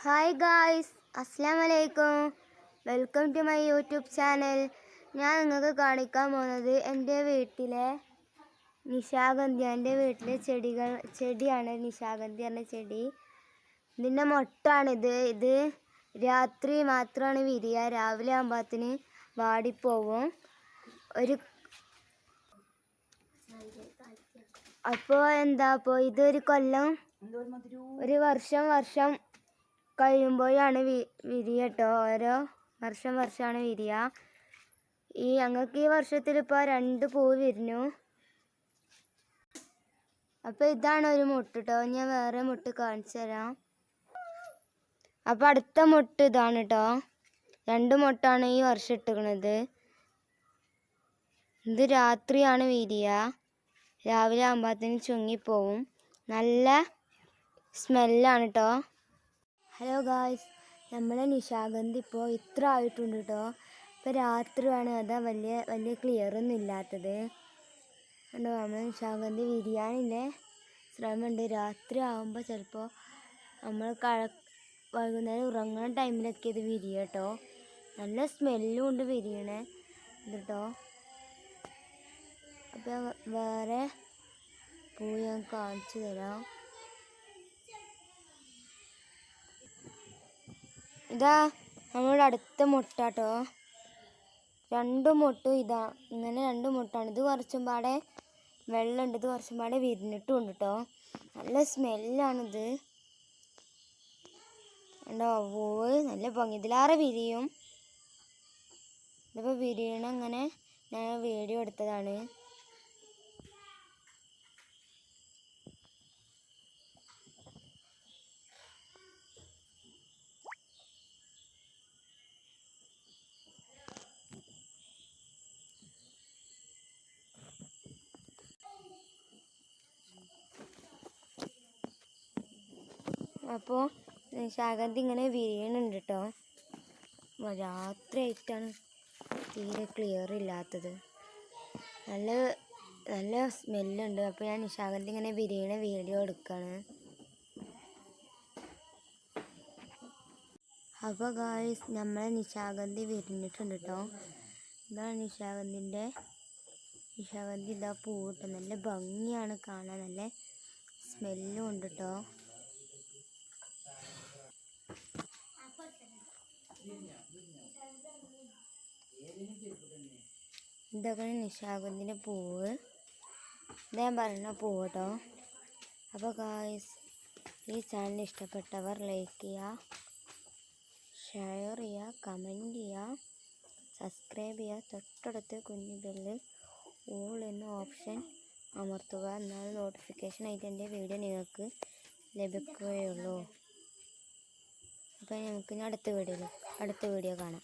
Hi guys, അസ്സലാമലൈക്കും. Welcome to my YouTube channel. ഞാൻ നിങ്ങൾക്ക് കാണിക്കാൻ പോകുന്നത് എൻ്റെ വീട്ടിലെ നിശാഗന്ധി. എൻ്റെ വീട്ടിലെ ചെടിയാണ് നിശാഗന്ധി എന്ന ചെടി. ഇതിൻ്റെ മൊട്ടാണിത്. ഇത് രാത്രി മാത്രമാണ് വിരിയുക. രാവിലെ ആകുമ്പോഴത്തേന് വാടിപ്പോവും. അപ്പോൾ ഇതൊരു കൊല്ലം, ഒരു വർഷം കഴിയുമ്പോഴാണ് വിരിയട്ടോ. ഓരോ വർഷമാണ് വിരിയുക. ഞങ്ങൾക്ക് ഈ വർഷത്തിൽ ഇപ്പോൾ 2 പൂവ് വിരിഞ്ഞു. അപ്പോൾ ഇതാണ് ഒരു മുട്ട് കേട്ടോ. ഞാൻ വേറെ മുട്ട് കാണിച്ചു തരാം. അപ്പോൾ അടുത്ത മുട്ട് ഇതാണ് കേട്ടോ. 2 മുട്ടാണ് ഈ വർഷം ഇട്ടിരിക്കുന്നത്. ഇത് രാത്രിയാണ് വിരിയുക. രാവിലെ ആകുമ്പോഴത്തേന് ചുങ്ങിപ്പോവും. നല്ല സ്മെല്ലാണ് കേട്ടോ. ഹലോ ഗായ്സ്, നമ്മളെ നിശാഗന്ധി ഇപ്പോൾ ഇത്ര ആയിട്ടുണ്ട് കേട്ടോ. ഇപ്പോൾ രാത്രിയാണ്, അതാ വലിയ ക്ലിയറൊന്നും ഇല്ലാത്തത് കണ്ടോ. നമ്മൾ നിശാഗന്ധി വിരിയാനില്ലേ ശ്രമമുണ്ട്. രാത്രി ആകുമ്പോൾ ചിലപ്പോൾ നമ്മൾ വൈകുന്നേരം ഉറങ്ങുന്ന ടൈമിലൊക്കെ ഇത് വിരിയ കേട്ടോ. നല്ല സ്മെല്ലും ഉണ്ട് വിരിയണേ ഇത് കേട്ടോ. അപ്പോൾ വേറെ പൂ ഞാൻ കാണിച്ചു തരാം. ഇതാ നമ്മളുടെ അടുത്ത മുട്ടാട്ടോ. 2 മുട്ടും ഇതാ ഇങ്ങനെ 2 മുട്ടാണ്. ഇത് കുറച്ചും പാടെ വെള്ളമുണ്ട്, ഇത് കുറച്ചും പാടെ വിരിഞ്ഞിട്ടും ഉണ്ട് കേട്ടോ. നല്ല സ്മെല്ലാണിത് കണ്ടോ. പൂവ് നല്ല ഭംഗി, ഇതിലാറെ വിരിയും. ഇതിപ്പോൾ വിരിയണ അങ്ങനെ ഞാൻ വീഡിയോ എടുത്തതാണ്. അപ്പോൾ നിശാഗന്ധി ഇങ്ങനെ വിരിയണുണ്ട് കേട്ടോ. രാത്രി ആയിട്ടാണ് തീരെ ക്ലിയർ ഇല്ലാത്തത്. നല്ല സ്മെല്ലുണ്ട്. അപ്പോൾ ഞാൻ നിശാഗന്ധി ഇങ്ങനെ വിരിയണ വീഡിയോ എടുക്കുകയാണ്. അപ്പോൾ ഗായ്സ്, നമ്മളെ നിശാഗന്ധി വിരിഞ്ഞിട്ടുണ്ട് കേട്ടോ. ഇതാണ് നിശാഗന്ധി ഇതാ പൂവിട്ട് നല്ല ഭംഗിയാണ് കാണാൻ. നല്ല സ്മെല്ലും ഉണ്ട് കേട്ടോ. ഇതൊക്കെ നിശാഗന്ധിൻ്റെ പൂവ്. ഞാൻ പറയുന്ന പൂവ് കേട്ടോ. അപ്പോൾ ഗായ്സ്, ഈ ചാനൽ ഇഷ്ടപ്പെട്ടവർ ലൈക്ക് ചെയ്യുക, ഷെയർ ചെയ്യുക, കമൻറ്റ് ചെയ്യുക, സബ്സ്ക്രൈബ് ചെയ്യുക. തൊട്ടടുത്ത് കുഞ്ഞു ബെല്ല് ഓൾ എന്ന ഓപ്ഷൻ അമർത്തുക. എന്നാൽ നോട്ടിഫിക്കേഷൻ ആയിട്ട് എൻ്റെ വീഡിയോ നിങ്ങൾക്ക് ലഭിക്കുകയുള്ളൂ. അപ്പോൾ നമുക്ക് അടുത്ത വീഡിയോ കാണാം.